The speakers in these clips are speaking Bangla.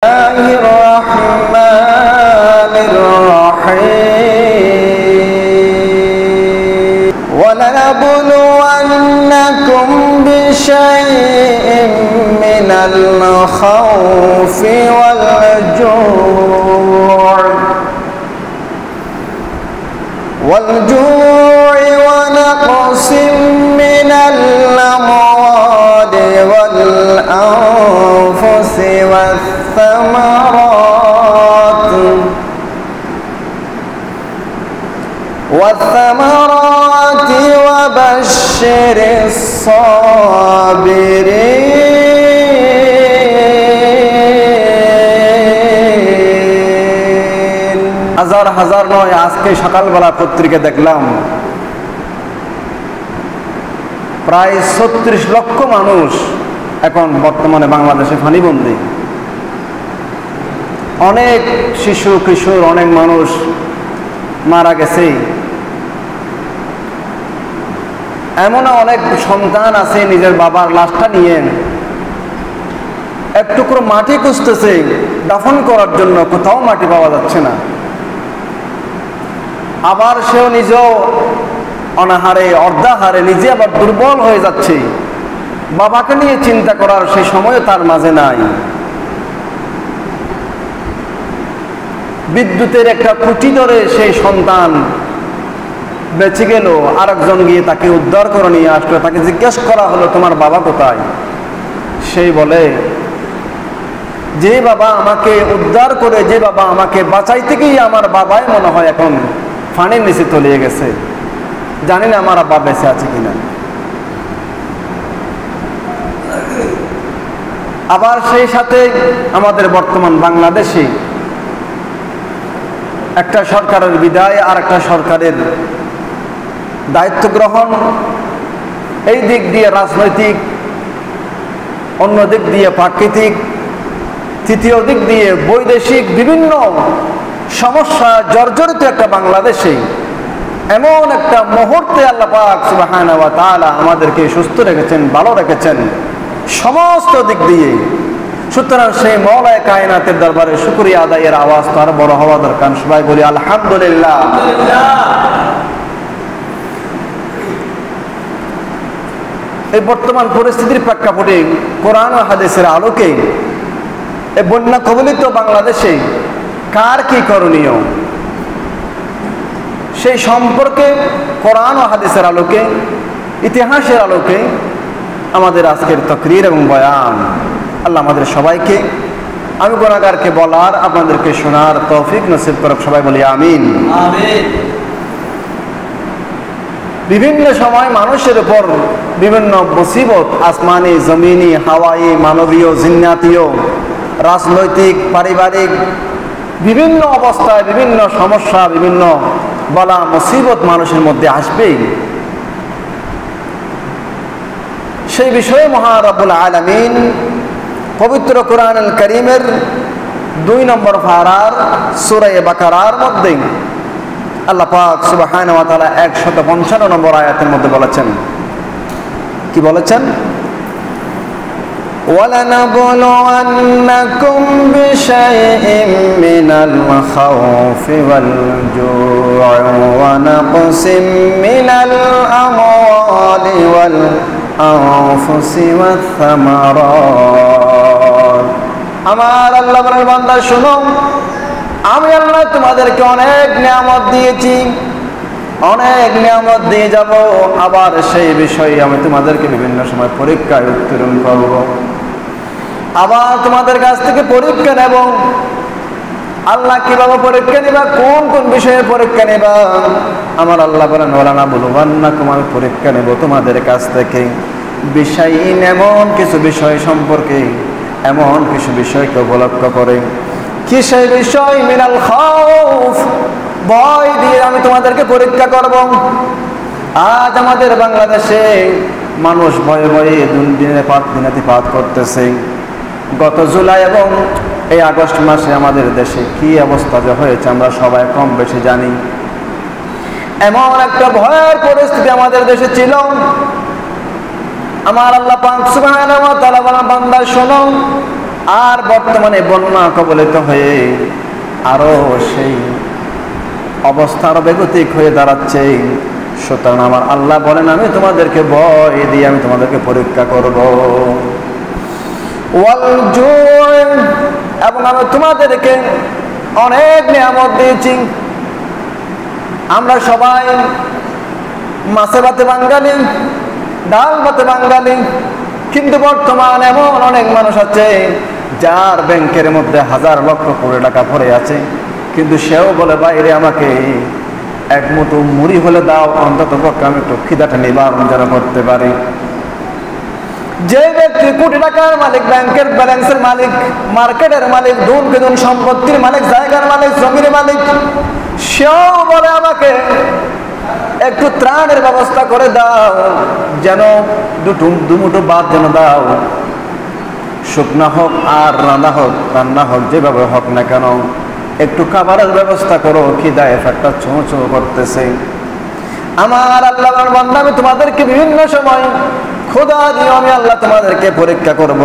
الرحمن الرحيم ولنبلونكم بشيء من الخوف والجوع ونقص من الأموال والأنفس والثمرات وبشر الصابرين হাজার হাজার নয়, আজকে সকালবেলা পত্রিকা দেখলাম প্রায় ৩৬ লক্ষ মানুষ এখন বর্তমানে বাংলাদেশে পানিবন্দী। অনেক শিশু কিশোর, অনেক মানুষ মারা গেছে। এমন অনেক সন্তান আছে নিজের বাবার লাশটা নিয়ে এক টুকরো মাটি খুঁজতেছে দাফন করার জন্য, কোথাও মাটি পাওয়া যাচ্ছে না। আবার সেও নিজেও অনাহারে অর্ধাহারে নিজে আবার দুর্বল হয়ে যাচ্ছে। বাবাকে নিয়ে চিন্তা করার সেই সময় তার মাঝে নাই। বিদ্যুতের একটা খুঁটি ধরে সেই সন্তান বেঁচে গেল, আরেকজন গিয়ে তাকে উদ্ধার করে নিয়ে আসলো। তাকে জিজ্ঞেস করা হলো, তোমার বাবা কোথায়? সেই বলে, যে বাবা আমাকে উদ্ধার করে, যে বাবা আমাকে বাঁচাইতে গিয়ে আমার বাবাই মনে হয় এখন পানির নিচে তলিয়ে গেছে, জানি না আমার আব্বা বেঁচে আছে কিনা। আবার সেই সাথে আমাদের বর্তমান বাংলাদেশে একটা সরকারের বিদায় আর একটা সরকারের দায়িত্ব গ্রহণ, এই দিক দিয়ে রাজনৈতিক, অন্য দিক দিয়ে প্রাকৃতিক, তৃতীয় দিক দিয়ে বৈদেশিক বিভিন্ন সমস্যা জর্জরিত একটা বাংলাদেশে এমন একটা মুহূর্তে আল্লাহ পাক সুবহানাহু ওয়া তাআলা আমাদেরকে সুস্থ রেখেছেন, ভালো রেখেছেন সমস্ত দিক দিয়ে। সুতরাং সেই মওলায়ে কায়নাতের দরবারে শুকরিয়া আদায়ের আওয়াজ তো আরো বড় হওয়া দরকার। সবাই বলি আলহামদুলিল্লাহ। এই বর্তমান পরিস্থিতির প্রেক্ষাপটে কোরআন ও হাদিসের আলোকে এই বন্যা কবলিত বাংলাদেশে কার কি করণীয়, সেই সম্পর্কে কোরআন ও হাদিসের আলোকে, ইতিহাসের আলোকে আমাদের আজকের তাকরীর এবং বয়ান। আল্লাহ আমাদের সবাইকে, আমি গুনাহগারকে বলার, আপনাদেরকে শোনার তৌফিক নসিব করুক। সবাই বলি আমিন। বিভিন্ন সময় মানুষের উপর বিভিন্ন মুসিবত, আসমানি, জমিনি, হাওয়াই, মানবীয়, জিন্নাতীয়, রাজনৈতিক, পারিবারিক বিভিন্ন অবস্থায় বিভিন্ন সমস্যা, বিভিন্ন বালা মুসিবত মানুষের মধ্যে আসবেই। সেই বিষয়ে মহান রব্বুল আলামিন পবিত্র কোরআনুল কারীমের 2 নম্বর পারার সূরা বাকারার মধ্যে আল্লাহ পাক সুবহানাহু ওয়া তাআলা 155 নম্বর আয়াতের মধ্যে বলেছেন, কি বলেছেন? وَلَنَبْلُوَنَّكُمْ بِشَيْءٍ مِّنَ الْخَوْفِ وَالْجُوعِ وَنَقْصٍ مِّنَ الْأَمْوَالِ وَالْأَنفُسِ وَالثَّمَرَاتِ। আমার আল্লাহ বলেন, বান্দা শোনো, আমি আল্লাহ তোমাদেরকে অনেক নিয়ামত দিয়েছি, অনেক নিয়ামত দিয়ে যাব। আবার সেই বিষয়ে আমি তোমাদেরকে বিভিন্ন সময় পরীক্ষায় উত্তীর্ণ করব। আবার তোমাদের কাছ থেকে পরীক্ষা নেব। আল্লাহ কিভাবে পরীক্ষা নেবা, কোন কোন বিষয়ে পরীক্ষা নেবা? আমার আল্লাহ বলেন, ওয়ালানাবলুওয়ান্নাকুম, আমি পরীক্ষা নেব তোমাদের কাছ থেকে বিষয়ইন, এমন কিছু বিষয় সম্পর্কে, এমন কিছু বিষয়কে উপলক্ষ করে। কি সেই বিষয়? মিনাল খাউফ, ভয় দিয়ে আমি তোমাদেরকে পরীক্ষা করব। আজ আমাদের বাংলাদেশে মানুষ ভয়ে ভয়ে দিনাতিপাত করতেছে। গত জুলাই এবং এই আগস্ট মাসে আমাদের দেশে কি অবস্থা যে হয়েছে আমরা সবাই কম বেশি জানি। এমন একটা ভয়ের পরিস্থিতি আমাদের দেশে ছিল। আমার আল্লাহ পাক সুবহানাহু ওয়া তাআলা বলেন, বান্দা শোনো, আর বর্তমানে বন্যা কবলিত হয়ে আরো সেই অবস্থা আরো বেগতিক হয়ে দাঁড়াচ্ছে। সুতরাং আমার আল্লাহ বলেন, আমি তোমাদেরকে ভয় দিয়ে আমি তোমাদেরকে পরীক্ষা করব। এবং আমি তোমাদেরকে অনেক নিয়ামত দিয়েছি। আমরা সবাই মাছে ভাতে বাঙালি, ডাল ভাতে বাঙালি, কিন্তু বর্তমান এমন অনেক মানুষ আছে যার ব্যাংকের মধ্যে হাজার লক্ষ কোটি টাকা ভরে আছে, কিন্তু সেও বলে বাইরে আমাকে এক মুঠো মুড়ি হলে দাও, অন্তত পক্ষে আমি একটু খিদাটা নিবারণ যেন করতে পারি। যে ব্যক্তি কোটি টাকার মালিক, ব্যাংকের ব্যালেন্সের মালিক, মার্কেটের মালিক, দুন বেদুন সম্পত্তির মালিক, জায়গার মালিক, জমির মালিক, সেও বলে আমাকে একটু ত্রাণের ব্যবস্থা করে দাও, যেন দুমুঠো ভাত যেন দাও, শুকনা হোক আর রান্না হোক যেভাবে হোক না কেন, একটু খাবারের ব্যবস্থা করো, খিদায় একটা ছোঁ ছোঁ করতেছে। আমার আল্লাহ বান্দা, আমি তোমাদেরকে বিভিন্ন সময় খোদা দিয়ে আমি আল্লাহ তোমাদেরকে পরীক্ষা করব।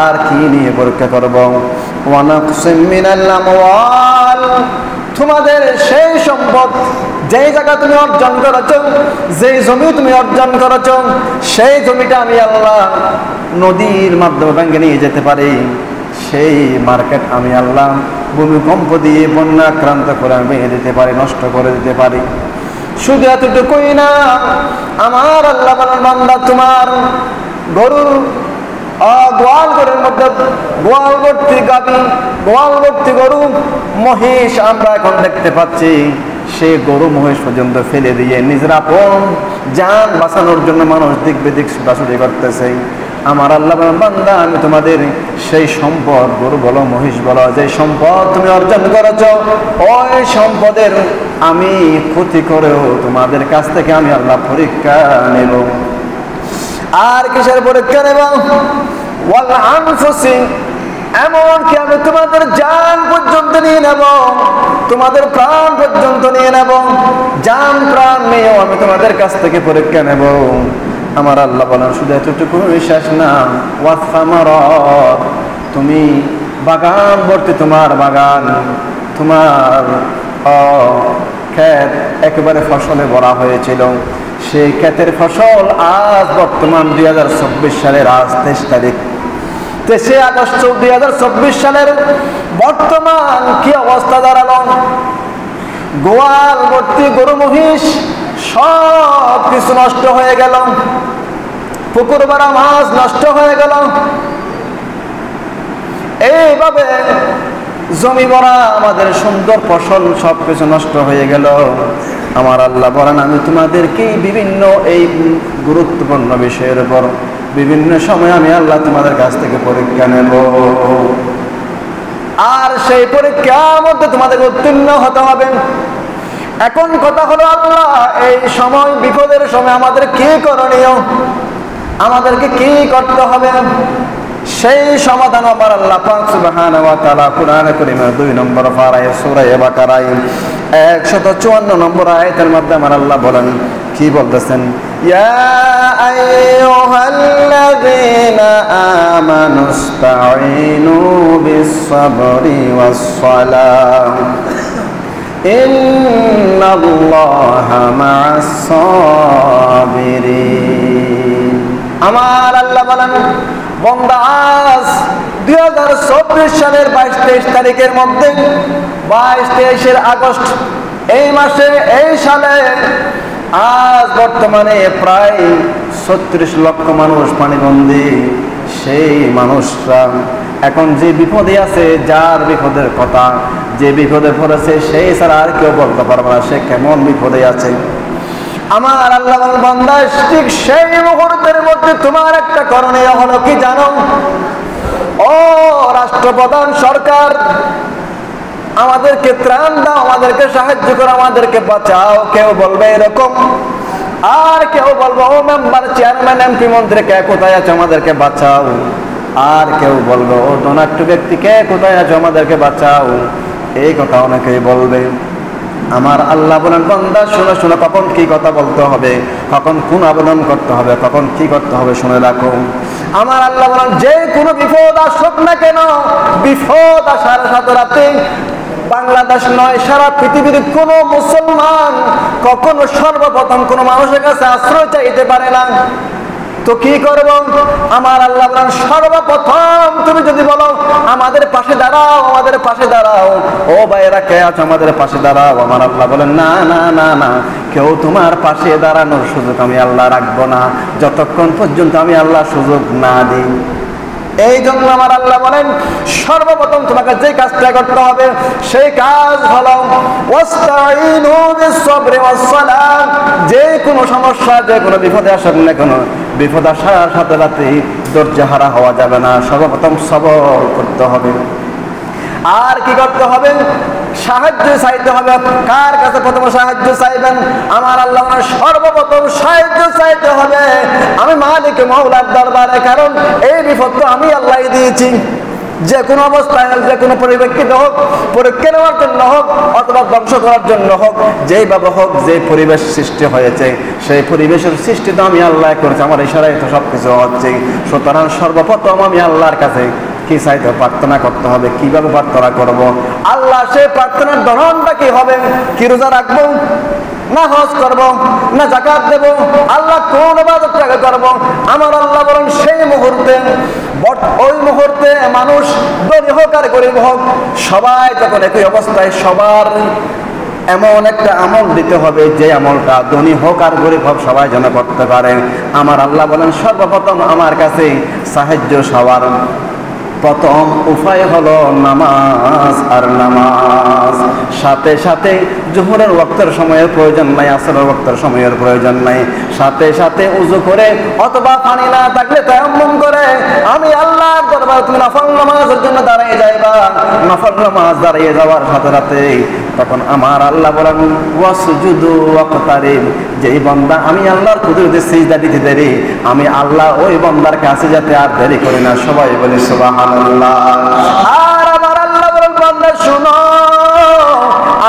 আর কি নিয়ে পরীক্ষা করব? তোমাদের সেই সম্পদ, যেই জায়গা তুমি অর্জন করেছ, যেই জমি তুমি অর্জন করেছ, সেই জমিটা আমি আল্লাহ নদীর মাধ্যমে ভেঙে নিয়ে যেতে পারি। সেই মার্কেট আমি আল্লাহ ভূমিকম্প দিয়ে বন্যা আক্রান্ত করে আমি ভেঙে দিতে পারি, নষ্ট করে দিতে পারি। শুধু এতটুকুই না, আমার আল্লাহ বান্দা, তোমার গরু গোয়াল ঘরের মধ্যে গোয়াল ভর্তি গাভী, গোয়াল ভর্তি গরু, মহিষ আমরা এখন দেখতে পাচ্ছি, সেই গরু মহিষ পর্যন্ত ফেলে দিয়ে নিজের আপন জান বাঁচানোর জন্য মানুষ দিক বেদিক ছুটাছুটি করতেছে। আমার আল্লাহ বান্দা, আমি তোমাদের সেই সম্পদ, গরু বলো মহিষ বলো, যে সম্পদ তুমি অর্জন করেছ, ওই সম্পদের আমি ক্ষতি করেও তোমাদের কাছ থেকে আমি আল্লাহ পরীক্ষা নেব। আর কিসের পরীক্ষা নেব? ওয়াল আনফুসি, এমনকি আমি তোমাদের জান পর্যন্ত নিয়ে নেব, তোমাদের প্রাণ পর্যন্ত নিয়ে নেব, জান প্রাণ নিয়েও আমি তোমাদের কাছ থেকে পরীক্ষা নেব। আমার আল্লাহ বলেন, শুধু এতটুকু বিশ্বাস না, ওয়াসামারাত, তুমি বাগান ভর্তি, তোমার বাগান, তোমার ক্ষেত একেবারে ফসলে ভরা হয়েছিল, সেই ক্ষেতের ফসল আজ বর্তমান 2024 সালের আজ 23 তারিখ, 23 আগস্ট 2024 সালের বর্তমান কি অবস্থা দাঁড়ালো? গোয়াল ভর্তি গরু মহিষ সব কিছু নষ্ট হয়ে গেল, পুকুর ভরা মাছ নষ্ট হয়ে গেল, এইভাবে জমি ভরা আমাদের সুন্দর ফসল সবকিছু নষ্ট হয়ে গেল। আমার আল্লাহ বলেন, আমি তোমাদেরকে বিভিন্ন এই গুরুত্বপূর্ণ বিষয়ের উপর বিভিন্ন সময় আমি আল্লাহ তোমাদের কাছ থেকে পরীক্ষা নেব। আর সেই পরীক্ষার মধ্যে তোমাদের উত্তীর্ণ হতে হবে। এখন কথা হলো, আল্লাহ এই সময়, বিপদের সময় আমাদের কি করণীয়, আমাদেরকে কি করতে হবে, সেই সমাধান আমার আল্লাহ পাক সুবহানাহু ওয়া তাআলা কুরআনে কারীমের 2 নম্বর পারায় সূরা বাকারায় 154 নম্বর আয়াতের মধ্যে আমার আল্লাহ বলেন, কি বলতেছেন? ইয়া আইয়ুহাল্লাযীনা আমানুস্তাঈনু বিস-সাবরি ওয়াস-সালাহ ইন্নাল্লাহা মা'আস-সাবিরিন। আমার আল্লাহ বলেন, বান্দা, আজ 2024 সালের 22-23 তারিখের মধ্যে, 22-23 আগস্ট, এই মাসে, এই সালে আজ বর্তমানে প্রায় 36 লক্ষ মানুষ পানিবন্দী। সেই মানুষরা এখন যে বিপদে আছে, যার বিপদের কথা, যে বিপদে পড়েছে, সেই ছাড়া আর কেউ বলতে পারবে না সে কেমন বিপদে আছে। আমার আল্লাহ বান্দা, ঠিক সেই মুহূর্তের মধ্যে তোমার একটা করণীয় হলো কি জানো? ও রাষ্ট্রপ্রধান, সরকার, আমাদেরকে ত্রাণ দাও, আমাদেরকে সাহায্য করো, আমাদেরকে বাঁচাও। কেউ বলবে এরকম, আর কেউ বলবো ও মেম্বার, চেয়ারম্যান, এমপি, মন্ত্রী, কে কোথায় আছো, আমাদেরকে বাঁচাও। আর কেউ বলবো ও ধনাঢ্য ব্যক্তি, কে কোথায় আছো, আমাদেরকে বাঁচাও। এই কথা অনেকেই বলবে। আমার আল্লাহ বলেন বান্দা শুনে শুনে কখন কি কথা বলতে হবে, কখন কোন আবেদন করতে হবে, কখন কি করতে হবে শুনে রাখো। আমার আল্লাহ বলেন যে কোনো বিপদ আসুক না কেন, বিপদ আসার সাথে রাতে বাংলাদেশ নয় সারা পৃথিবীর কোন মুসলমান কখনো সর্বপ্রথম কোন মানুষের কাছে আশ্রয় চাইতে পারে না। তো কি করব? আমার আল্লাহ বলেন সর্বপ্রথম তুমি যদি বলো আমাদের পাশে দাঁড়াও, আমাদের পাশে দাঁড়াও, ও ভাইরা কে আছো আমাদের পাশে দাঁড়াও, আমার আল্লাহ বলেন না না না না, কেউ তোমার পাশে দাঁড়ানোর সুযোগ আমি আল্লাহ রাখবো না যতক্ষণ পর্যন্ত আমি আল্লাহ সুযোগ না দিই। এই জন্য আমার আল্লাহ বলেন সর্বপ্রথম তোমাকে যে কাজটা করতে হবে সেই কাজ হলো ওয়াস্তাইনু বিস-সাবরি ওয়াস-সালাহ। যে কোনো সমস্যা, যে কোনো বিপদে আসুক না কেন, বিপদ আসার সাথে সাথে ধৈর্যহারা হওয়া যাবে না, সর্বপ্রথম সবর করতে হবে। আর কি করতে হবে? সাহায্য চাইতে হবে। কার কাছে প্রথমে সাহায্য চাইবেন? আমার আল্লাহ সর্বপ্রথম সাহায্য চাইতে হবে আমি মালিক মাওলার দরবারে, কারণ এই বিপদ তো আমি আল্লাহ দিয়েছি। যে কোনো অবস্থায় হোক, যে কোনো পরিপ্রেক্ষিতে হোক, পরীক্ষা নেওয়ার জন্য হোক অথবা ধ্বংস করার জন্য হোক, যেইভাবে হোক, যে পরিবেশ সৃষ্টি হয়েছে সেই পরিবেশের সৃষ্টি তো আমি আল্লাহ করেছি, আমার ইশারায় তো সব কিছু হচ্ছে। সুতরাং সর্বপ্রথম আমি আল্লাহর কাছে কি চাইতে প্রার্থনা করতে হবে। কিভাবে প্রার্থনা করব? আল্লাহ সেই প্রার্থনার ধরনটা কি হবে? কি রোজা রাখবো, না হজ করব, না যাকাত দেব, আল্লাহ কোন ইবাদতটাকে করব? আমার আল্লাহ বলেন সেই মুহূর্তে, ওই মুহূর্তে মানুষ ধনী হোক আর গরিব হোক, সবাই যখন একই অবস্থায়, সবার এমন একটা আমল দিতে হবে যে আমলটা ধনী হোক আর গরিব হোক সবাই যেন করতে পারে। আমার আল্লাহ বলেন সর্বপ্রথম আমার কাছে সাহায্য সবার প্রথম উপায় হলো নামাজ। আর নামাজ সাথে সাথে জোহরের ওয়াক্তের সময়ের প্রয়োজন নাই, আসরের ওয়াক্তের সময়ের প্রয়োজন নাই, সাথে সাথে উযু করে অথবা পানি না থাকলে তায়াম্মুম করে আমি আল্লাহর দরবারে তুমি নফল নামাজের জন্য দাঁড়িয়ে যাইবা। নফল নামাজ দাঁড়িয়ে যাওয়ার সাথে সাথে তখন আমার আল্লাহ বলেন ওয়াসজুদু ওয়াকতারিব, যেই বান্দা আমি আল্লাহর কুদরতে সিজদা দিতে দেরি, আমি আল্লাহ ওই বান্দার কাছে যাতে আর দেরি করি না। সবাই বলি সুবহানাল্লাহ। আর আমার আল্লাহ বলেন বান্দা শুনো,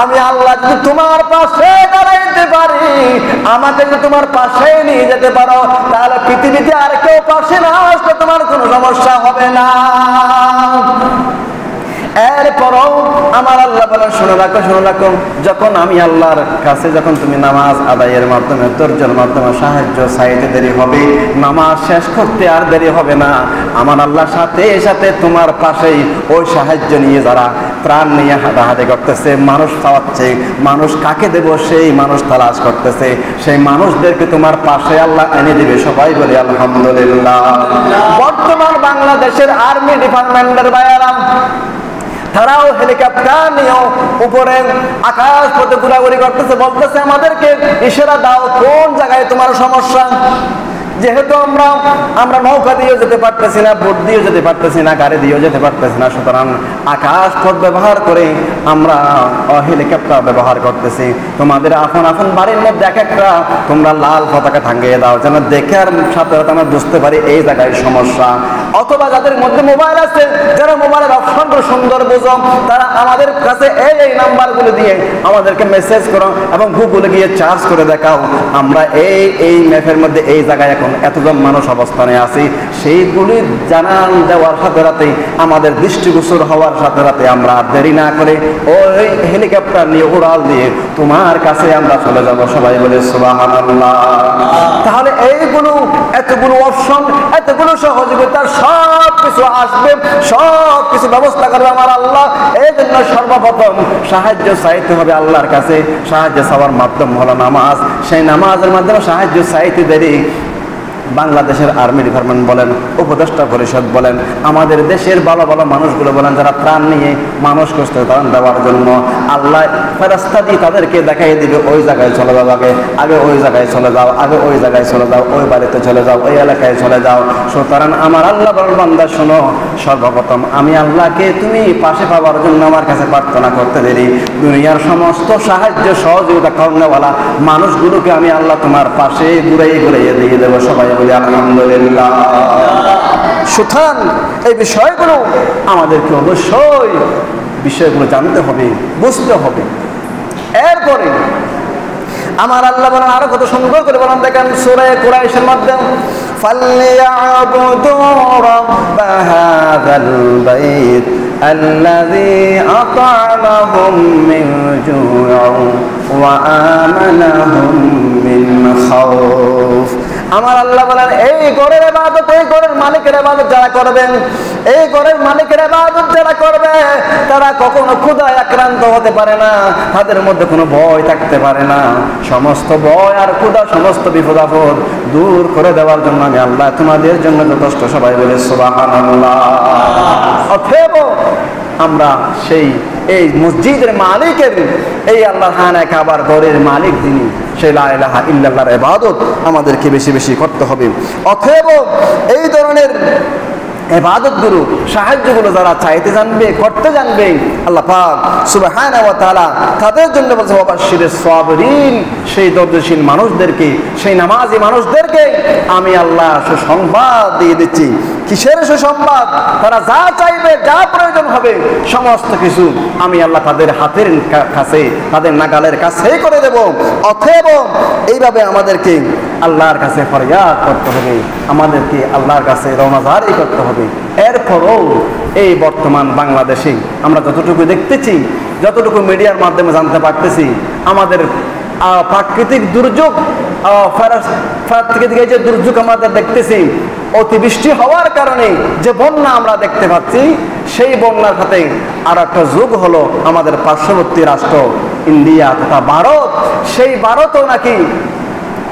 আমি আল্লাহ যদি তোমার পাশে দাঁড়াইতে পারি, আমাকে যদি তোমার পাশে নিয়ে যেতে পারো, তাহলে পৃথিবীতে আর কেউ পাশে না আসলে তোমার কোনো সমস্যা হবে না। এরপরও আমার আল্লাহ বলে শুনে রাখো, শুনে রাখো, যখন আমি আল্লাহর কাছে যখন তুমি নামাজ আদায়ের মাধ্যমে ধৈর্যের মাধ্যমে সাহায্য চাইতে দেরি হবে, নামাজ শেষ করতে আর দেরি হবে না। আমার আল্লাহর সাথে সাথে তোমার পাশেই ওই সাহায্য নিয়ে যারা প্রাণ নিয়ে হাঁটাহাঁটি করতেছে, মানুষ খাওয়াচ্ছে, মানুষ কাকে দেব সেই মানুষ তালাশ করতেছে, সেই মানুষদেরকে তোমার পাশে আল্লাহ এনে দিবে। সবাই বলি আলহামদুলিল্লাহ। বর্তমান বাংলাদেশের আর্মি ডিপার্টমেন্টের ভাইয়েরা তারাও হেলিকপ্টার নিয়েও উপরে আকাশ পথে ঘোরাঘুরি করতেছে, বলতেছে আমাদেরকে ইশারা দাও কোন জায়গায় তোমার সমস্যা। যেহেতু আমরা নৌকা দিয়েও যেতে পারতেছি না, বোট দিয়েও যেতে পারতেছি না, গাড়ি দিয়েও যেতে পারতেছি না, সুতরাং আকাশ পথ ব্যবহার করে আমরা হেলিকপ্টার ব্যবহার করতেছি। তোমাদের আপন আপন বাড়ির মধ্যে এক একটা তোমরা লাল পতাকা টাঙ্গিয়ে দাও, যেন দেখে আর সাথে সাথে আমরা বুঝতে পারি এই জায়গায় সমস্যা। অথবা যাদের মধ্যে মোবাইল আছে, যারা মোবাইলের অপশনটা সুন্দর বোঝো, তারা আমাদের কাছে এই নাম্বারগুলো দিয়ে আমাদেরকে মেসেজ করো এবং গুগলে গিয়ে চার্জ করে দেখাও আমরা এই ম্যাপের মধ্যে এই জায়গায় এখন এতজন মানুষ অবস্থানে আছি। সেইগুলি জানান দেওয়ার সাথে সাথে আমাদের দৃষ্টিগোচর হওয়ার সাথে সাথে আমরা দেরি না করে ওই হেলিকপ্টার নিয়ে উড়াল দিয়ে তোমার কাছে আমরা চলে যাব। সবাই বলে সুবহানাল্লাহ। তাহলে এইগুলো এতগুলো অপশন, এতগুলো সহযোগিতা সব কিছু আসবে, সব কিছু ব্যবস্থা করবে আমার আল্লাহ। এই জন্য সর্বপ্রথম সাহায্য চাইতে হবে আল্লাহর কাছে। সাহায্য চাওয়ার মাধ্যম হলো নামাজ। সেই নামাজের মাধ্যমে সাহায্য চাইতে দেরি বাংলাদেশের আর্মি ডিপার্টমেন্ট বলেন, উপদেষ্টা পরিষদ বলেন, আমাদের দেশের ভালো ভালো মানুষগুলো বলেন, যারা প্রাণ নিয়ে মানুষ কষ্ট ত্রাণ দেওয়ার জন্য আল্লাহ ফেরেশতা দিয়ে তাদেরকে দেখাই দিবে ওই জায়গায় চলে যাও, আগে ওই জায়গায় চলে যাও, আগে ওই জায়গায় চলে যাও, ওই বাড়িতে চলে যাও, ওই এলাকায় চলে যাও। সুতরাং আমার আল্লাহ বলেন বান্দা শোনো, সর্বপ্রথম আমি আল্লাহকে তুমি পাশে পাওয়ার জন্য আমার কাছে প্রার্থনা করতে দেরি, দুনিয়ার সমস্ত সাহায্য সহযোগিতা করনেওয়ালা মানুষগুলোকে আমি আল্লাহ তোমার পাশে ঘুরাইয়ে দিয়ে দেবো। সবাই বলি আলহামদুলিল্লাহ। সুতরাং এই বিষয়গুলো আমাদেরকে অবশ্যই বিষয়গুলো জানতে হবে, বুঝতে হবে। এরপরে আমার আল্লাহ বলেন, আরো কত সুন্দর করে বলেন, দেখেন সূরা কুরাইশের মধ্যে, ফালইয়াবুদু রাব্ব হাযাল বাইত আল্লাযী আত'আমাহুম মিন জু'আন ওয়া আমানাহুম মিন খাউফ। আমার আল্লাহ বলেন, এই ঘরের ইবাদত, এই ঘরের মালিকের ইবাদত যারা করবেন, এই ঘরের মালিকের ইবাদত যারা করবে, তারা কখনো ক্ষুধায় আক্রান্ত হতে পারে না, তাদের মধ্যে কোনো ভয় থাকতে পারে না। সমস্ত ভয় আর ক্ষুধা, সমস্ত বিপদ আপদ দূর করে দেওয়ার জন্য আমি আল্লাহ তোমাদের জন্য যথেষ্ট। সবাই বলে সুবহানাল্লাহ। অতএব আমরা সেই এই মসজিদের মালিকের, এই আল্লাহর খানা কাবার ঘরের মালিক যিনি, সেই লা ইলাহা ইল্লাল্লাহর ইবাদত আমাদেরকে বেশি বেশি করতে হবে। অতএব এই ধরনের ইবাদতগুলো, সাহায্যগুলো যারা চাইতে জানবে, করতে জানবে, আল্লাহ পাক সুবহানাহু ওয়া তাআলা তাদের জন্য বলছে ওয়াবাশশিরিস সাবিরিন, সেই ধৈর্যশীল মানুষদেরকে, সেই নামাজি মানুষদেরকে আমি আল্লাহ সুসংবাদ দিয়ে দিচ্ছি। কিসের সুসংবাদ? তারা যা চাইবে, যা প্রয়োজন হবে, সমস্ত কিছু আমি আল্লাহ তাদের হাতের কাছে, তাদের নাগালের কাছেই করে দেব। অতএব এইভাবে আমাদেরকে আল্লাহর কাছে ফরিয়াদ করতে হবে, আমাদেরকে আল্লাহর কাছে রওনাজারি করতে হবে। এরপরও এই বর্তমান বাংলাদেশে আমরা যতটুকু দেখতেছি, যতটুকু মিডিয়ার মাধ্যমে জানতে পারতেছি, আমাদের প্রাকৃতিক দুর্যোগ, থেকে যে দুর্যোগ আমাদের দেখতেছি, অতিবৃষ্টি হওয়ার কারণে যে বন্যা আমরা দেখতে পাচ্ছি, সেই বন্যার সাথে আর একটা যুগ হলো আমাদের পার্শ্ববর্তী রাষ্ট্র ইন্ডিয়া তথা ভারত। সেই ভারতও নাকি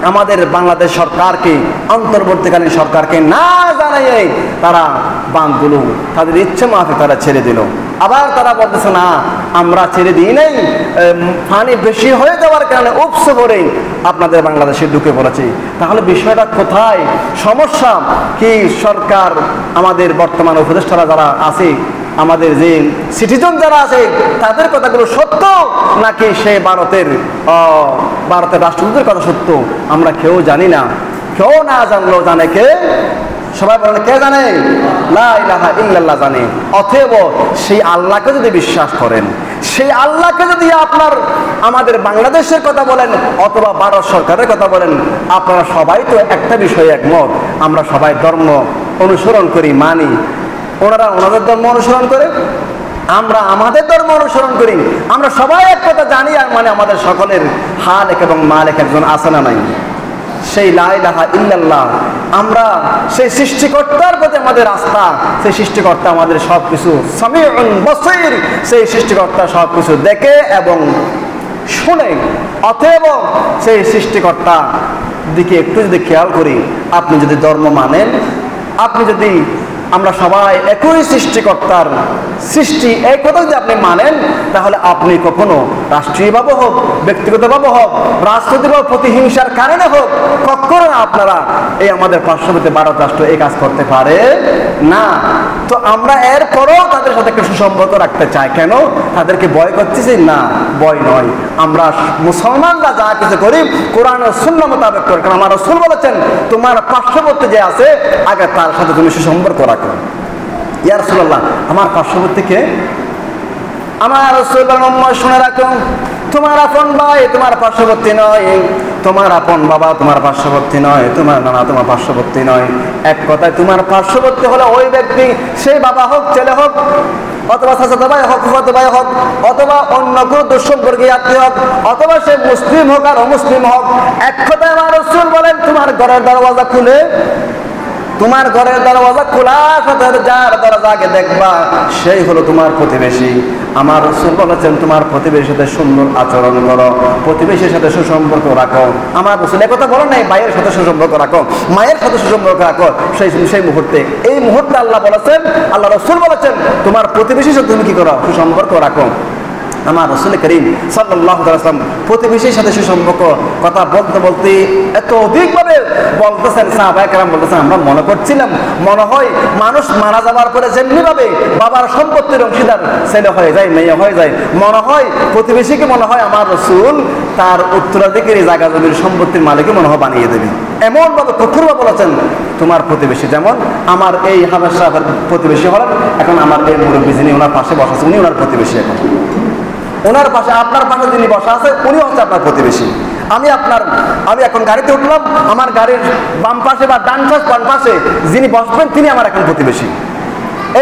আমাদের বাংলাদেশ সরকারকে, অন্তর্বর্তীকালীন সরকারকে না জানিয়ে তারা বাঁধগুলো তাদের ইচ্ছে মাফিক তারা ছেড়ে দিল। আবার তারা বলতেছে না, আমরা ছেড়ে দিই নাই, পানি বেশি হয়ে যাওয়ার কারণে উপসে পড়ে আপনাদের বাংলাদেশে ঢুকে পড়েছে। তাহলে বিষয়টা কোথায়? সমস্যা কি সরকার, আমাদের বর্তমান উপদেষ্টারা যারা আছে, আমাদের যে সিটিজেন যারা আছে, তাদের কথাগুলো সত্য নাকি সে ভারতের রাষ্ট্রদূতের কথা সত্য? আমরা কেউ জানি না। কেউ না জানলেও জানে কে? সবাই বলেন, কে জানে? লা ইলাহা ইল্লাল্লাহ জানে। অতএব সেই আল্লাহকে যদি বিশ্বাস করেন, সেই আল্লাহকে যদি আপনার আমাদের বাংলাদেশের কথা বলেন অথবা ভারত সরকারের কথা বলেন, আপনারা সবাই তো একটা বিষয়ে একমত, আমরা সবাই ধর্ম অনুসরণ করি, মানি। ওনারা ওনাদের ধর্ম অনুসরণ করে, আমরা আমাদের ধর্ম অনুসরণ করি। আমরা সবাই এক কথা জানি আর মানে আমাদের সকলের খালেক এবং মালিক একজন আছে না নাই? সেই লা ইলাহা ইল্লাল্লাহ, আমরা সেই সৃষ্টিকর্তার প্রতি আমাদের আস্থা, সেই সৃষ্টিকর্তা আমাদের সব কিছু সামিউন বসীর, সেই সৃষ্টিকর্তা সব কিছু দেখে এবং শুনে। অতএব সেই সৃষ্টিকর্তা দিকে একটু যদি খেয়াল করি, আপনি যদি ধর্ম মানেন, আপনি যদি, আমরা সবাই একই সৃষ্টিকর্তার সৃষ্টি, এই কথা যদি আপনি মানেন, তাহলে আপনি কখনো রাষ্ট্রীয়ভাবে হোক, ব্যক্তিগতভাবে হোক, রাজনৈতিকভাবে প্রতিহিংসার কারণে হোক, কখনো আপনারা এই আমাদের পার্শ্ববর্তী ভারত রাষ্ট্র এই কাজ করতে পারে না। তো আমরা এরপরও তাদের সাথে একটু সুসম্পর্ক রাখতে চাই। কেন? তাদেরকে ভয় করতেছি না, ভয় নয়। আমরা মুসলমানরা যা কিছু করি কোরআন ও সুন্নাহ মোতাবেক করি। কারণ আমার রাসূল বলেছেন, তোমার পার্শ্ববর্তী যে আছে আগে তার সাথে তুমি সুসম্পর্ক রাখো। ইয়া রাসূলুল্লাহ, আমার পার্শ্ববর্তীকে? আমার রাসূল বলেন, শুনে রাখো, তোমার আপন ভাই তোমার পার্শ্ববর্তী নয়, তোমার আপন বাবা তোমার পার্শ্ববর্তী নয়, তোমার নানা তোমার পার্শ্ববর্তী নয়। এক কথায় তোমার পার্শ্ববর্তী হলো ওই ব্যক্তি, সেই বাবা হোক, ছেলে হোক, অথবা চাচাতো ভাই হোক, ফুফাতো ভাই হোক, অথবা অন্য কোনো দুঃসম্পর্কীয় আত্মীয় হোক, অথবা সে মুসলিম হোক আর অমুসলিম হোক। এক কথায় আমার রাসূল বলেন, তোমার ঘরের দরওয়াজা খুলে, তোমার ঘরের দরওয়াজা খোলা, যার দরজা আগে দেখবা সেই হলো তোমার প্রতিবেশী। আমার রাসূল বলেছেন, তোমার প্রতিবেশীর সাথে সুন্দর আচরণ করো, প্রতিবেশীর সাথে সুসম্পর্ক রাখো। আমার রাসূল একথা বলেন নাই ভাইয়ের সাথে সুসম্পর্ক রাখো, মায়ের সাথে সুসম্পর্ক রাখো। সেই মুহূর্তে, এই মুহূর্তে আল্লাহ বলেছেন, আল্লাহ রাসূল বলেছেন, তোমার প্রতিবেশীর সাথে তুমি কি করো? সুসম্পর্ক রাখো। আমার রাসূল করিম সাল্লাল্লাহু আলাইহি ওয়াসাল্লাম প্রতিবেশীর সাথে সুসম্পর্ক কথা বলতে বলতে এত অধিকভাবে বলতেছেন, সাহাবায়ে কেরাম বলতেছেন, আমরা মনে করছিলাম মনে হয় মানুষ মারা যাওয়ার পরে যেমনি ভাবে বাবার সম্পত্তির অংশীদার ছেলে হয়ে যায়, মেয়ে হয়ে যায়, মনে হয় প্রতিবেশীকে মনে হয় আমার রাসূল তার উত্তরাধিকারী জায়গা জমির সম্পত্তির মালিককে মনে হয় বানিয়ে দেবে। এমনভাবে কঠোরভাবে বলেছেন, তোমার প্রতিবেশী যেমন আমার এই হাফেজ সাহেবের প্রতিবেশী হলেন, এখন আমার এই মুরব্বী যিনি ওনার পাশে বসাছে উনি ওনার প্রতিবেশী। এখন ওনার পাশে আপনার পাশে যিনি বসা আছে উনি হচ্ছে আপনার প্রতিবেশী। আমি এখন গাড়িতে উঠলাম, আমার গাড়ির বাম পাশে বা ডান পাশে যিনি বসবেন তিনি আমার এখন প্রতিবেশী।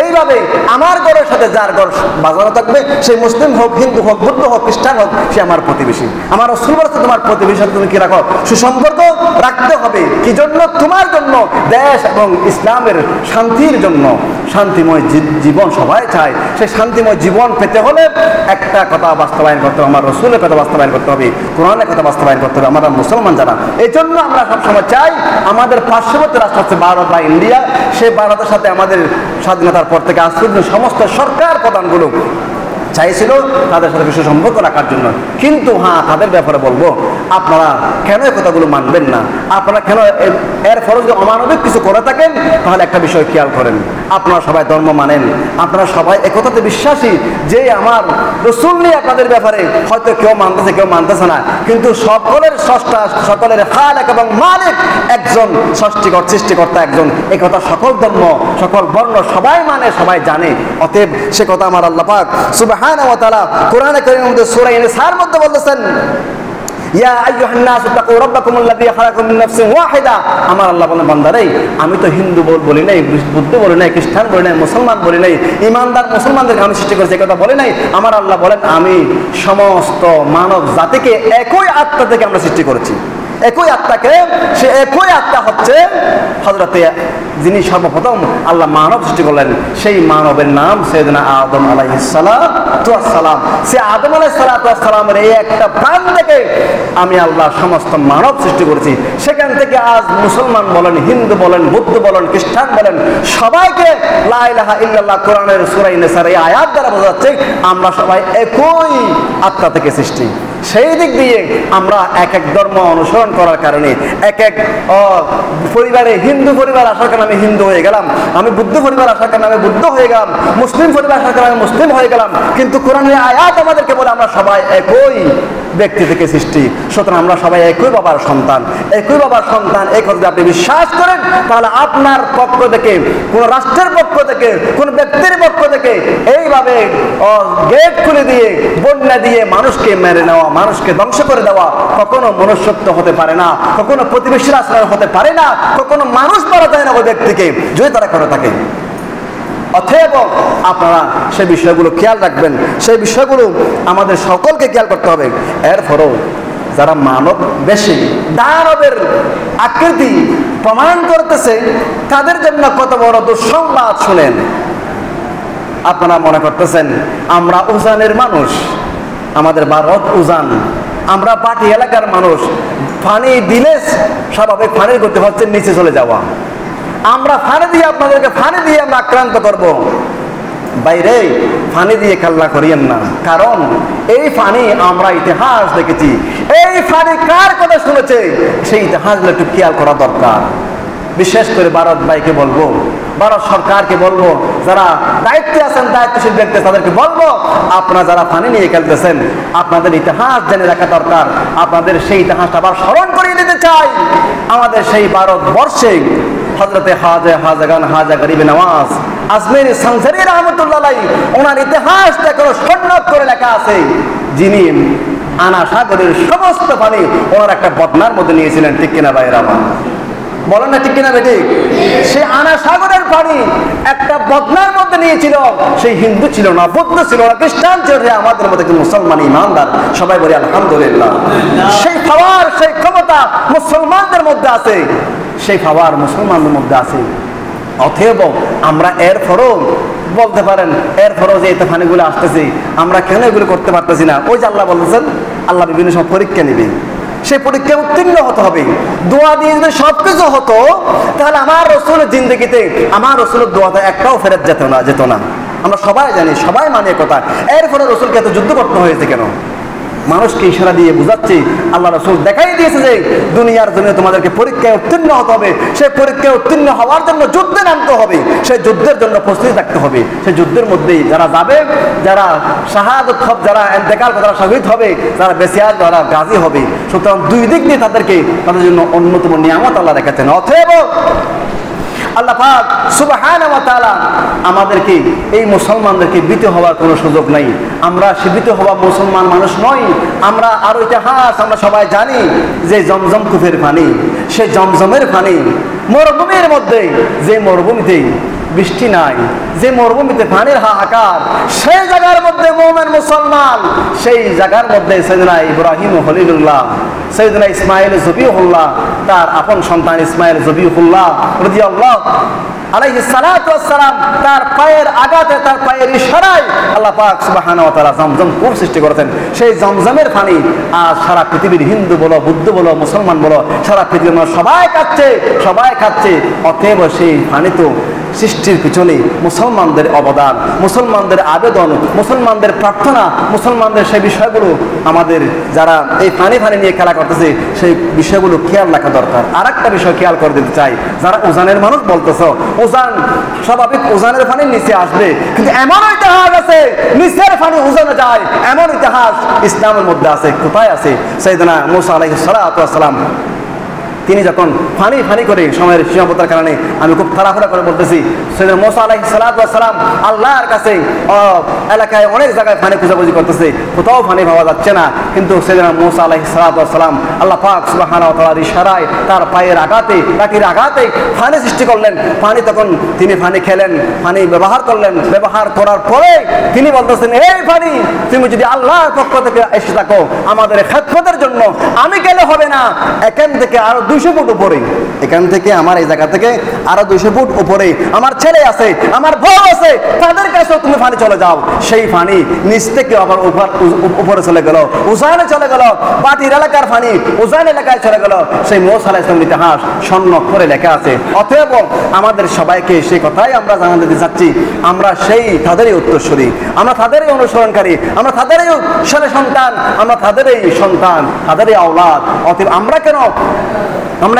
এইভাবে আমার ঘরের সাথে যার ঘর বাজানো থাকবে, সেই মুসলিম হোক, হিন্দু হোক, বৌদ্ধ হোক, খ্রিস্টান হোক, সে আমার প্রতিবেশী। আমার রাসূল বলেছে তোমার প্রতিবেশীর সাথে তুমি কি রাখো? সুসম্পর্ক রাখতে হবে। কি জন্য? তোমার জন্য, দেশ এবং ইসলামের শান্তির জন্য। শান্তিময় জীবন সবাই চায়। সেই শান্তিময় জীবন পেতে হলে একটা কথা বাস্তবায়ন করতে হবে, আমার রাসূলের কথা বাস্তবায়ন করতে হবে, কোরআনের কথা বাস্তবায়ন করতে হবে। আমরা মুসলমান যারা, এই জন্য আমরা সবসময় চাই আমাদের পার্শ্ববর্তী রাষ্ট্র হচ্ছে ভারত বা ইন্ডিয়া, সেই ভারতের সাথে আমাদের স্বাধীনতার পর থেকে আজ পর্যন্ত সমস্ত সরকার প্রধানগুলো চাইছিল তাদের সাথে কিছু সম্পর্ক রাখার জন্য। কিন্তু হ্যাঁ, তাদের ব্যাপারে বলবো, আপনারা কেন এই কথাগুলো মানবেন না? আপনারা কেন এর ফলে যদি অমানবিক কিছু করে থাকেন, তাহলে একটা বিষয় খেয়াল করেন, আপনারা সবাই ধর্ম মানেন, আপনারা সবাই একথাতে বিশ্বাসী যে আমার রাসূল নিয়ে আপনাদের ব্যাপারে হয়তো কেউ মানতেছে কেউ মানতেছে না, কিন্তু সকলের স্রষ্টা, সকলের খালেক এবং মালিক একজন, সৃষ্টিকর্তা একজন। এই কথা সকল ধর্ম, সকল বর্ণ সবাই মানে, সবাই জানে। অতএব সে কথা আমার আল্লাহ পাক সুবহানাহু ওয়া তাআলা কোরআনে কারীমের মধ্যে সূরা ইনসার মধ্যে বলতেছেন, ইয়া আইয়ুহান নাস তাকু রাব্বাকুমুল্লাযী খালাকাকুম মিন নাফসিন ওয়াহিদা। আমার আল্লাহ বলেন, বান্দারে আমি তো হিন্দু বলি নাই, বুদ্ধ বলি নাই, খ্রিস্টান বলি নাই, মুসলমান বলি নাই, ইমানদার মুসলমানদেরকে আমি সৃষ্টি করেছি, এই কথা বলি নাই। আমার আল্লাহ বলেন, আমি সমস্ত মানব জাতিকে একই আত্মা থেকে আমরা সৃষ্টি করেছি। একই আত্মাকে, সে একই আত্মা হচ্ছে হযরতে যিনি সর্বপ্রথম আল্লাহ মানব সৃষ্টি করলেন, সেই মানবের নাম সাইয়েদনা আদম আলাইহিস সালাতু ওয়াস সালাম। সে আদম আলাইহিস সালাতু ওয়াস সালামের এই একটা প্রাণ থেকে আমি আল্লাহ সমস্ত মানব সৃষ্টি করেছি। সেখান থেকে আজ মুসলমান বলেন, হিন্দু বলেন, বৌদ্ধ বলেন, খ্রিস্টান বলেন, সবাইকে লা ইলাহা ইল্লাল্লাহ কোরআনের সূরা ইনসার এই আয়াত দ্বারা বোঝা যাচ্ছে আমরা সবাই একই আত্মা থেকে সৃষ্টি। সেই দিক দিয়ে আমরা এক এক ধর্ম অনুসরণ করার কারণে, এক এক পরিবারে, হিন্দু পরিবার আসার কারণে আমি হিন্দু হয়ে গেলাম, আমি বুদ্ধ পরিবার আসার কারণে আমি বুদ্ধ হয়ে গেলাম, মুসলিম পরিবার আসার কারণে আমি মুসলিম হয়ে গেলাম, কিন্তু কোরআনের আয়াত আমাদেরকে বলে আমরা সবাই একই ব্যক্তি থেকে সৃষ্টি। সুতরাং আমরা সবাই একই বাবার সন্তান, একই বাবার সন্তান। এই কথা আপনি বিশ্বাস করেন, তাহলে আপনার পক্ষ থেকে, কোন রাষ্ট্রের পক্ষ থেকে, কোন ব্যক্তির পক্ষ থেকে এইভাবে গেট খুলে দিয়ে, বন্যা দিয়ে মানুষকে মেরে নেওয়া, মানুষকে ধ্বংস করে দেওয়া কখনো মনুষ্যত্ব হতে পারে না, কখনো প্রতিবেশীর আশ্রয় হতে পারে না, কখনো মানুষ মারা যায় না ওই ব্যক্তিকে যদি তারা করে থাকে। অতএব আপনারা সেই বিষয়গুলো খেয়াল রাখবেন, সেই বিষয়গুলো আমাদের সকলকে খেয়াল করতে হবে। এরপরও যারা মানব বেশি দানবের আকৃতি প্রমাণ করতেছে, তাদের জন্য কত বড় দুঃসংবাদ শুনেন। আপনারা মনে করতেছেন আমরা উজানের মানুষ, আমাদের ভারত উজান, আমরা পাটি এলাকার মানুষ, পানি দিলে স্বাভাবিক পানির গতি হচ্ছে নিচে চলে যাওয়া, আমরা পানি দিয়ে আপনাদেরকে পানি দিয়ে আমরা আক্রান্ত করব। বাইরে পানি দিয়ে খেলা করিয়েন না, কারণ এই পানি আমরা ইতিহাস দেখেছি। এই পানি কার কথা শুনেছে সেই ইতিহাসগুলো একটু খেয়াল করা দরকার। বিশেষ করে ভারত ভাইকে বলবো, ভারত সরকারকে বলবো, যারা দায়িত্বে আছেন, দায়িত্বশীল ব্যক্তি, তাদেরকে বলবো, আপনারা যারা পানি নিয়ে খেলতেছেন আপনাদের ইতিহাস জেনে রাখা দরকার। আপনাদের সেই ইতিহাসটা আবার স্মরণ করিয়ে দিতে চাই। আমাদের সেই ভারতবর্ষে হযরতে হাজা গরিব নওয়াজ আজমেরি সংসারী রহমতুল্লাহ আলাইহি, ওনার ইতিহাসটা কোনো স্বর্ণ করে লেখা আছে, যিনি আনা সাগরের সমস্ত পানি ওনার একটা বদনার মধ্যে নিয়েছিলেন। ঠিক কিনা ভাইরা আমার? বলেন না ঠিক কিনা বেটি? সে আনা সাগরের পানি একটা বদনার মধ্যে নিয়েছিল। সেই হিন্দু ছিল না, বৌদ্ধ ছিল না, খ্রিস্টান ছিল না, আমাদের মধ্যে মুসলমান ইমানদার সবাই বলি আলহামদুলিল্লাহ। সেই পাওয়ার, সেই ক্ষমতা মুসলমানদের মধ্যে আছে, সেই পাওয়ার মুসলমানদের মধ্যে আছে। অতএব আমরা এরপরও বলতে পারেন, এরপরও যে এতে পানিগুলো আসতেছি আমরা কেন এগুলো করতে পারতেছি না? ওই যে আল্লাহ বলতেছেন, আল্লাহ বিভিন্ন সময় পরীক্ষা নেবে, সেই পরীক্ষায় উত্তীর্ণ হতে হবে। দোয়া দিয়ে যদি সবকিছু হতো, তাহলে আমার রাসূলের জিন্দেগিতে, আমার রাসূলের দোয়াতে একটাও ফেরত যেত না। আমরা সবাই জানি, সবাই মানে কথা। এরপরে রাসূলকে এত যুদ্ধ করতে হয়েছে কেন? মানুষকে ইশারা দিয়ে বুঝাচ্ছে, আল্লাহ রাসূল দেখাই দিয়েছে যে দুনিয়ার জন্য তোমাদেরকে পরীক্ষায় উত্তীর্ণ হতে হবে। সেই পরীক্ষায় উত্তীর্ণ হওয়ার জন্য যুদ্ধে নামতে হবে, সেই যুদ্ধের জন্য প্রস্তুতি থাকতে হবে। সেই যুদ্ধের মধ্যেই যারা যাবে, যারা শাহাদাত হবে, যারা ইন্তেকাল করে, যারা শহীদ হবে, যারা বেঁচে আছে, যারা গাজী হবে। সুতরাং দুই দিক দিয়ে তাদের জন্য অন্যতম নিয়ামত আল্লাহ রেখেছেন। অতএব আল্লাহ পাক সুবহানাহু ওয়া তাআলা আমাদেরকে এই মুসলমানদেরকে ভীত হওয়ার কোনো সুযোগ নাই। আমরা ভীত হওয়া মুসলমান মানুষ নই। আমরা আরো ইতিহাস আমরা সবাই জানি যে জমজম কূপের পানি, সে জমজমের পানি মরুভূমির মধ্যে, যে মরুভূমিতে বৃষ্টি নাই, যে মরুভূমিতে পানির হাহাকার, সেই জায়গার মধ্যে মুমিন মুসলমান, সেই জায়গার মধ্যে সাইয়েদনা ইব্রাহিম খলিলুল্লাহ, সাইয়েদনা ইসমাঈল জবিহুল্লাহ, তার আপন সন্তান ইসমাঈল জবিহুল্লাহ রাদিয়াল্লাহু আলাইহিস সালাতু ওয়াস সালাম, তার পায়ের আঘাতে, তার পায়ের ইশারায় আল্লাহ পাক সুবহানাহু ওয়া তাআলা জমজম কূপ সৃষ্টি করেছেন। সেই জমজমের পানি আজ সারা পৃথিবীর হিন্দু বলো, বুদ্ধ বলো, মুসলমান বলো, সারা পৃথিবীর মানুষ সবাই খাচ্ছে, সবাই খাচ্ছে। অতএব সেই পানি তো সৃষ্টির পিছনে মুসলমানদের অবদান, মুসলমানদের আবেদন, মুসলমানদের প্রার্থনা, মুসলমানদের সেই বিষয়গুলো আমাদের যারা এই পানি নিয়ে খেলা করতেছে সেই বিষয়গুলো খেয়াল রাখা দরকার। আর একটা বিষয় খেয়াল করে দিতে চাই, যারা উজানের মানুষ বলতেছ, উজান স্বাভাবিক উজানের পানির নিচে আসবে, কিন্তু এমন ইতিহাস আছে নিচের পানি উজানে যায়, এমন ইতিহাস ইসলামের মধ্যে আছে। কোথায় আছে? সাইয়েদনা মুসা আলাইহিস সালাতু ওয়াস সালাম তিনি যখন ফানি করে সময়ের সীমাবদ্ধতার কারণে আমি খুব তাড়াহুড়া করে বলতেছি, সাইয়েদনা মুসা আলাইহিস সালাতু ওয়াস সালাম আল্লাহর কাছে এলাকায় অনেক জায়গায় পানি খোঁজাখুঁজি করতেছে, কোথাও পানি পাওয়া যাচ্ছে না। কিন্তু সাইয়েদনা মুসা আলাইহিস সালাতু ওয়াস সালাম আল্লাহ পাক সুবহানাহু ওয়া তাআলার ইশারায় তার পায়ের আঘাতে, লাঠির আঘাতে পানি সৃষ্টি করলেন। পানি তখন তিনি পানি খেলেন, পানি ব্যবহার করলেন। ব্যবহার করার পরে তিনি বলতেছেন, এই পানি তুমি যদি আল্লাহর পক্ষ থেকে এসে থাকো আমাদের খেদমতের জন্য, আমি গেলে হবে না, এখান থেকে আরো 200 ফুট উপরে, এখান থেকে আমার এই জায়গা থেকে আরো 200 ফুট উপরে আমার ছেলে আছে, আমার বউ আছে, তাদের কাছেও তুমি পানি চলে যাও। সেই পানি নিচ থেকে আবার উপরে চলে গেল, উজানে চলে গেল, বাটির এলাকার পানি উজান এলাকায় চলে গেল। সেই মুসা আলাইহিস সালামের ইতিহাস স্বর্ণ করে লেখা আছে। অতএব আমাদের সবাইকে সেই কথাই আমরা জানাতে দিতে চাচ্ছি, আমরা সেই তাদেরই উত্তরসূরি, আমরা তাদেরই অনুসরণকারী, আমরা তাদেরই ছেলে সন্তান, আমরা তাদেরই সন্তান, তাদেরই আওলাদ। অতএব আমরা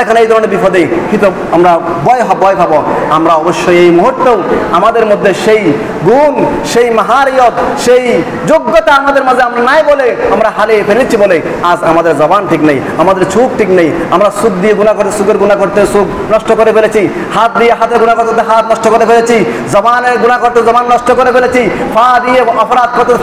এখানে এই ধরনের বিপদে কিন্তু আমরা ভয় পাবো। আমরা অবশ্যই এই মুহূর্তেও আমাদের মধ্যে সেই গুণ, সেই মাহারিয়ত, সেই যোগ্যতা আমাদের মাঝে আমরা নাই বলে আমরা হারিয়ে ফেলেছি বলে আজ আমাদের জবান ঠিক নেই, আমাদের চোখ ঠিক নেই। আমরা সুখ দিয়ে গুনাহ করতে, সুখের গুনাহ করতে সুখ নষ্ট করে ফেলেছি, হাত দিয়ে হাতের গুনাহ করতে হাত নষ্ট করে ফেলেছি, জবানের গুনাহ করতে জবান নষ্ট করে ফেলেছি, পা দিয়ে অপরাধ করতে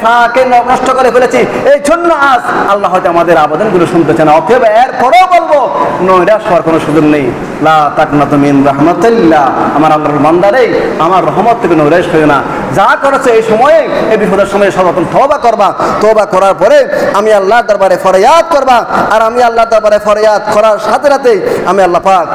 ফাকে নষ্ট করে ফেলেছি। এই জন্য আজ আল্লাহ হয়তো আমাদের আবেদনগুলো শুনতেছে না। অতএব এরপরেও বলবো, নৈরাশ হওয়ার কোনো সুযোগ নেই। লা তাকনাতু মিন রাহমাতিল্লাহ, আমার আল্লাহর বান্দারে আমার রহমত থেকে নৈরাশ হইও না। যা করেছে এই সময়ে, এই বিপদের সময়ে সর্বপ্রথম তওবা করবা, তওবা করার পরে আমি আল্লাহর দরবারে ফরিয়াদ করবা। আর আমি আল্লাহর দরবারে ফরিয়াদ করার সাথে সাথে আমি আল্লাহ পাক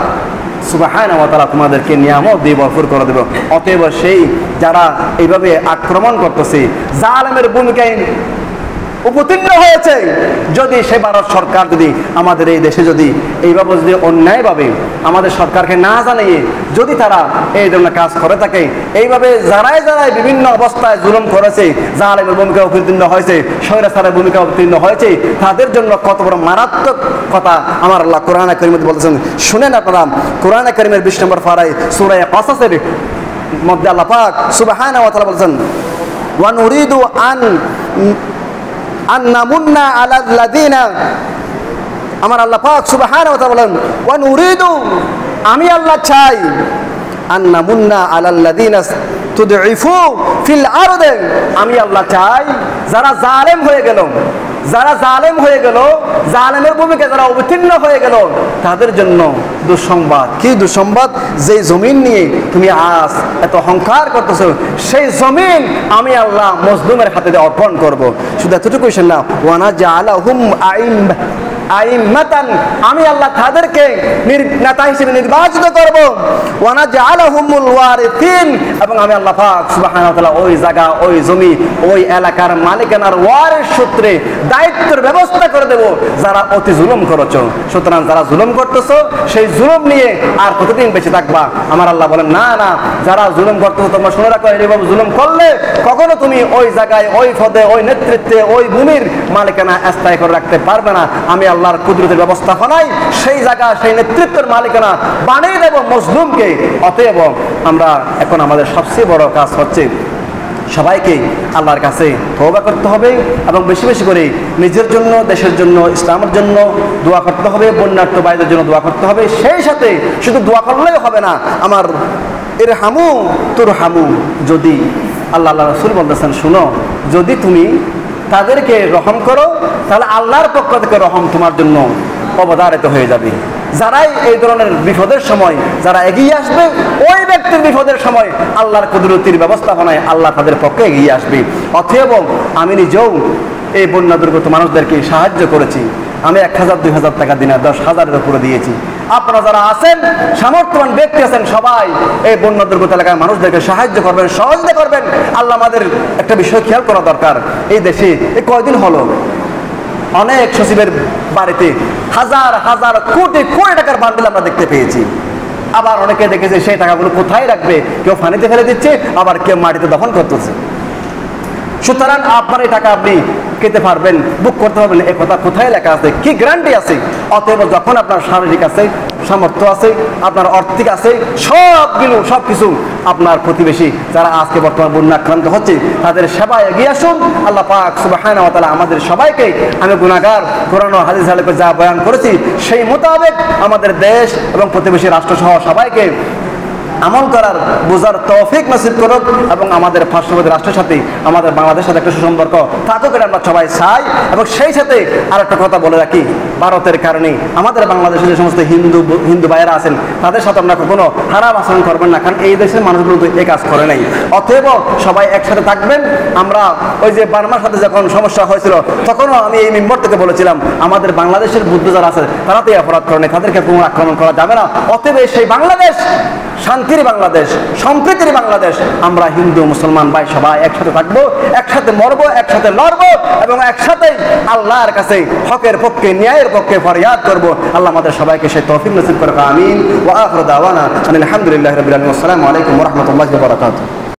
সুবহানাহু ওয়া তাআলা তোমাদেরকে নিয়ামত দিয়ে ভরপুর করে দেব। অতএব সেই যারা এইভাবে আক্রমণ করতেছে, জালেমের ভূমিকায় উপতীর্ণ হয়েছে, যদি সে ভারত সরকার যদি আমাদের এই দেশে যদি এইভাবে যদি অন্যায়ভাবে আমাদের সরকারকে না জানিয়ে যদি তারা এই ধরনের কাজ করে থাকে, এইভাবে যারাই বিভিন্ন অবস্থায় জুলুম করেছে, জালেমের ভূমিকা অবতীর্ণ হয়েছে, স্বৈরাচারের ভূমিকা অবতীর্ণ হয়েছে, তাদের জন্য কত বড় মারাত্মক কথা আমার আল্লাহ কোরআনে কারীমে বলতেছেন। শুনেন আপনারা, কোরআনে কারীমের 20 নম্বর পারায় সূরা কাসাসের মধ্যে আল্লাহ পাক সুবহানাহু ওয়া তাআলা বলছেন, ওয়া নুরিদু আন্নামুন্না আলাল্লাযিনা, আমার আল্লাহ পাক সুবহানাহু ওয়া তাআলা বলেন, ওয়া নুরিদু, আমি আল্লাহ চাই, আন্নামুন্না আলাল্লাযিনা তুদঈফু ফিল আরদি, আমি আল্লাহ চাই যারা জালেম হয়ে গেল, জালেমের ভূমিকা যারা অবতীর্ণ হয়ে গেল, তাদের জন্য দুঃসংবাদ। কি দুঃসংবাদ? যে জমিন নিয়ে তুমি আজ এত অহংকার করতেছো, সেই জমিন আমি আল্লাহ মজলুমের হাতে অর্পণ করব। শুধু এতটুকুই না, ওয়ানা জাআলাহুম আইম্মাতান, আমি আল্লাহ তাদেরকে নেতা হিসেবে নির্বাচিত করব। ওয়ানা জাআলাহুমুল ওয়ারিসিন, এবং আমি আল্লাহ পাক সুবহানাহু ওয়া তাআলা ওই জায়গা, ওই জমি, ওই এলাকার মালিকানার ওয়ারিস সূত্রে দায়িত্বের ব্যবস্থা করে দেব যারা অতি জুলুম করেছো। সুতরাং যারা জুলুম করতেছো, সেই জুলুম নিয়ে আর কতদিন বেঁচে থাকবা? আমার আল্লাহ বলেন, না, যারা জুলুম করতেছো তোমরা শুনে রাখো, এইভাবে জুলুম করলে কখনো তুমি ওই জায়গায়, ওই পদে, ওই নেতৃত্বে, ওই ভূমির মালিকানা স্থায়ী করে রাখতে পারবে না। আমি আল্লাহর কুদরতের ব্যবস্থাপনায় সেই জায়গা, সেই নেতৃত্বের মালিকানা বানিয়ে দেব মজলুমকে। অতএব আমরা এখন আমাদের সবচেয়ে বড় কাজ হচ্ছে সবাইকে আল্লাহর কাছে তওবা করতে হবে এবং বেশি বেশি করে নিজের জন্য, দেশের জন্য, ইসলামের জন্য দোয়া করতে হবে, বন্যার্থ ভাইদের জন্য দোয়া করতে হবে। সেই সাথে শুধু দোয়া করলেই হবে না, আমার ইরহামু তুরহামু, যদি আল্লাহ রাসূল বলতেছেন শুনো, যদি তুমি তাদেরকে রহম করো তাহলে আল্লাহর পক্ষ থেকে রহম তোমার জন্য অবধারিত হয়ে যাবে। যারাই এই ধরনের বিপদের সময় যারা এগিয়ে আসবে, ওই ব্যক্তির বিপদের সময় আল্লাহর কুদরতির ব্যবস্থাপনায় আল্লাহ তাদের পক্ষে এগিয়ে আসবে। অতএব আমি নিজেও এই বন্যা দুর্গত মানুষদেরকে সাহায্য করেছি। আমি 1000 2000 টাকা দিনে 10,000-এর উপরে দিয়েছি। আপনারা যারা আছেন, সামর্থ্যবান ব্যক্তি আছেন, সবাই এই বন্যা দুর্গত এলাকার মানুষদেরকে সাহায্য করবেন, সহযোগিতা করবেন। আল্লাহ, আমাদের একটা বিষয় খেয়াল করা দরকার, এই দেশে এই কয়দিন হলো অনেক সচিবের বাড়িতে হাজার হাজার কোটি কোটি টাকার বান্ডিল আমরা দেখতে পেয়েছি। আবার অনেকে দেখেছে সেই টাকাগুলো কোথায় রাখবে, কেউ পানিতে ফেলে দিচ্ছে, আবার কেউ মাটিতে দফন করতেছে। সুতরাং আপনার এই টাকা আপনি খেতে পারবেন, বুক করতে পারবেন, এ কথা কোথায় লেখা আছে, কি গ্যারান্টি আছে? অতএব যখন আপনার শারীরিক আছে, সামর্থ্য আছে, আপনার আর্থিক আছে, সব কিছু আপনার প্রতিবেশী যারা আজকে বর্তমান বন্যা আক্রান্ত হচ্ছে তাদের সেবায় এগিয়ে আসুন। আল্লাহ পাক সুবহানাহু ওয়া তাআলা আমাদের সবাইকে, আমি গুনাহগার, কোরআন ও হাদিস আলোকে যা বয়ান করেছি সেই মোতাবেক আমাদের দেশ এবং প্রতিবেশী রাষ্ট্রসহ সবাইকে আমল করার, বোঝার তৌফিক নসিব করুক এবং আমাদের পার্শ্ববর্তী রাষ্ট্রের সাথে আমাদের বাংলাদেশের সাথে একটা সুসম্পর্ক থাকুক, এটা আমরা সবাই চাই। এবং সেই সাথে আর একটা কথা বলে রাখি, ভারতের কারণে আমাদের বাংলাদেশের যে সমস্ত হিন্দু ভাইয়েরা আছেন তাদের সাথে আমরা কখনো খারাপ আচরণ করবেন না, কারণ এই দেশের মানুষগুলো তো এই কাজ করে নাই। অতএব সবাই একসাথে থাকবেন। আমরা ওই যে বার্মার সাথে যখন সমস্যা হয়েছিল তখনও আমি এই মেম্বার থেকে বলেছিলাম, আমাদের বাংলাদেশের বুদ্ধ যারা আছে তারা তো এই অপরাধ করে নাই, তাদেরকে কোনো আক্রমণ করা যাবে না। অতএব সেই বাংলাদেশ শান্তির বাংলাদেশ, সম্প্রীতির বাংলাদেশ, আমরা হিন্দু মুসলমান ভাই সবাই একসাথে থাকবো, একসাথে মরবো, একসাথে লড়বো এবং একসাথে আল্লাহর কাছে হকের পক্ষে, ন্যায়ের পক্ষে ফরিয়াদ করবো। আল্লাহ আমাদের সবাইকে সেই তৌফিক নসিব করুক। আমিন। ওয়া আখিরু দাওয়ানা আলহামদুলিল্লাহি রাব্বিল আলামিন। আসসালামু আলাইকুম ওয়া রাহমাতুল্লাহি ওয়া বারাকাতুহু।